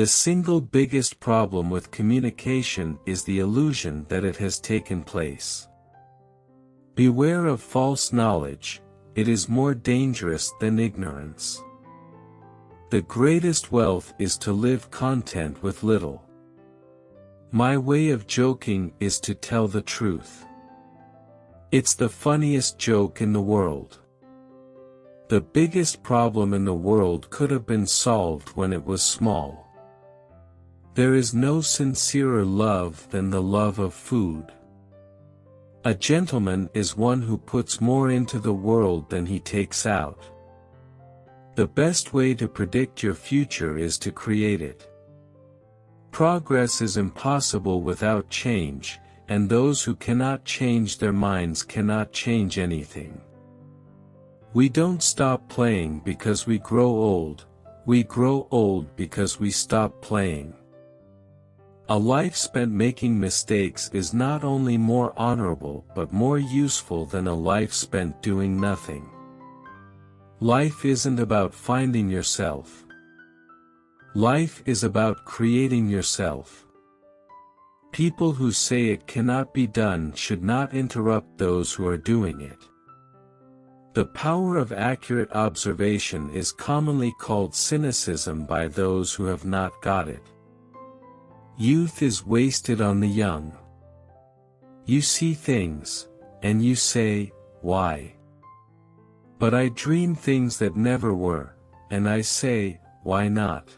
The single biggest problem with communication is the illusion that it has taken place. Beware of false knowledge, it is more dangerous than ignorance. The greatest wealth is to live content with little. My way of joking is to tell the truth. It's the funniest joke in the world. The biggest problem in the world could have been solved when it was small. There is no sincerer love than the love of food. A gentleman is one who puts more into the world than he takes out. The best way to predict your future is to create it. Progress is impossible without change, and those who cannot change their minds cannot change anything. We don't stop playing because we grow old, we grow old because we stop playing. A life spent making mistakes is not only more honorable but more useful than a life spent doing nothing. Life isn't about finding yourself. Life is about creating yourself. People who say it cannot be done should not interrupt those who are doing it. The power of accurate observation is commonly called cynicism by those who have not got it. Youth is wasted on the young. You see things, and you say, why? But I dream things that never were, and I say, why not?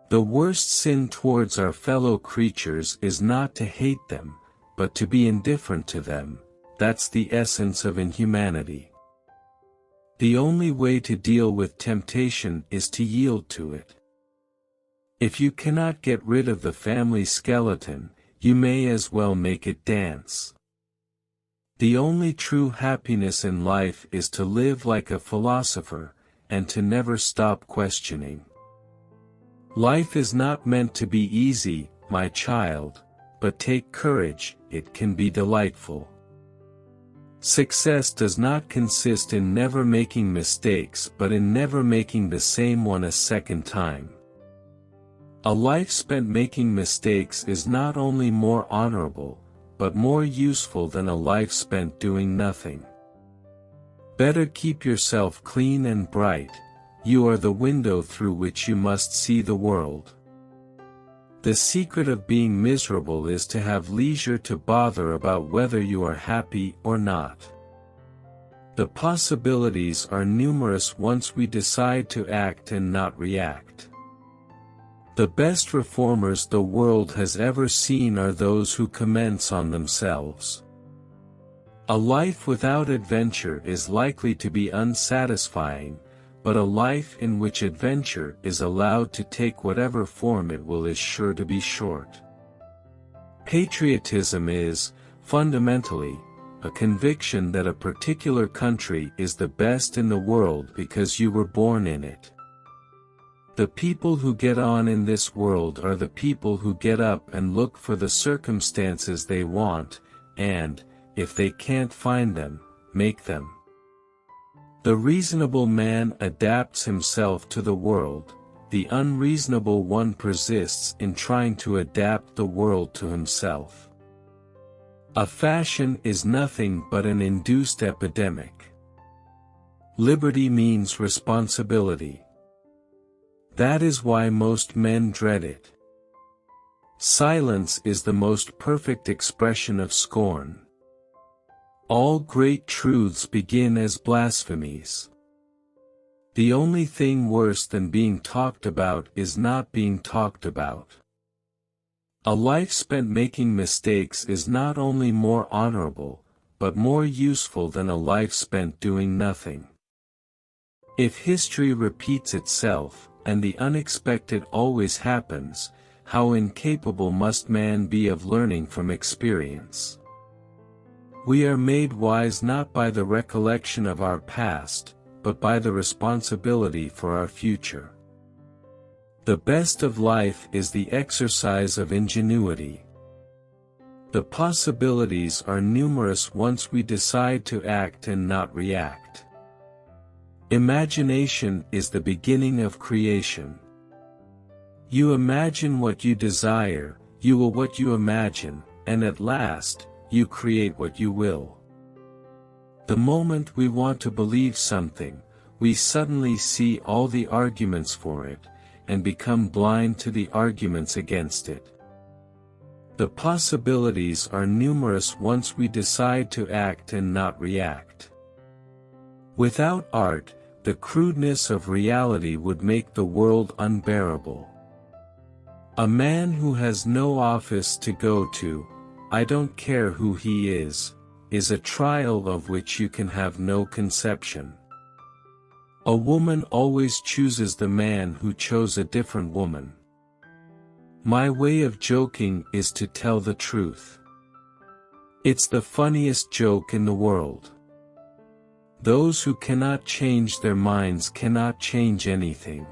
The worst sin towards our fellow creatures is not to hate them, but to be indifferent to them. That's the essence of inhumanity. The only way to deal with temptation is to yield to it. If you cannot get rid of the family skeleton, you may as well make it dance. The only true happiness in life is to live like a philosopher, and to never stop questioning. Life is not meant to be easy, my child, but take courage, it can be delightful. Success does not consist in never making mistakes but in never making the same one a second time. A life spent making mistakes is not only more honorable, but more useful than a life spent doing nothing. Better keep yourself clean and bright, you are the window through which you must see the world. The secret of being miserable is to have leisure to bother about whether you are happy or not. The possibilities are numerous once we decide to act and not react. The best reformers the world has ever seen are those who commence on themselves. A life without adventure is likely to be unsatisfying, but a life in which adventure is allowed to take whatever form it will is sure to be short. Patriotism is, fundamentally, a conviction that a particular country is the best in the world because you were born in it. The people who get on in this world are the people who get up and look for the circumstances they want, and, if they can't find them, make them. The reasonable man adapts himself to the world, the unreasonable one persists in trying to adapt the world to himself. A fashion is nothing but an induced epidemic. Liberty means responsibility. That is why most men dread it. Silence is the most perfect expression of scorn. All great truths begin as blasphemies. The only thing worse than being talked about is not being talked about. A life spent making mistakes is not only more honorable, but more useful than a life spent doing nothing. If history repeats itself, and the unexpected always happens, how incapable must man be of learning from experience? We are made wise not by the recollection of our past, but by the responsibility for our future. The best of life is the exercise of ingenuity. The possibilities are numerous once we decide to act and not react. Imagination is the beginning of creation. You imagine what you desire, you will what you imagine, and at last, you create what you will. The moment we want to believe something, we suddenly see all the arguments for it, and become blind to the arguments against it. The possibilities are numerous once we decide to act and not react. Without art, the crudeness of reality would make the world unbearable. A man who has no office to go to, I don't care who he is a trial of which you can have no conception. A woman always chooses the man who chose a different woman. My way of joking is to tell the truth. It's the funniest joke in the world. Those who cannot change their minds cannot change anything.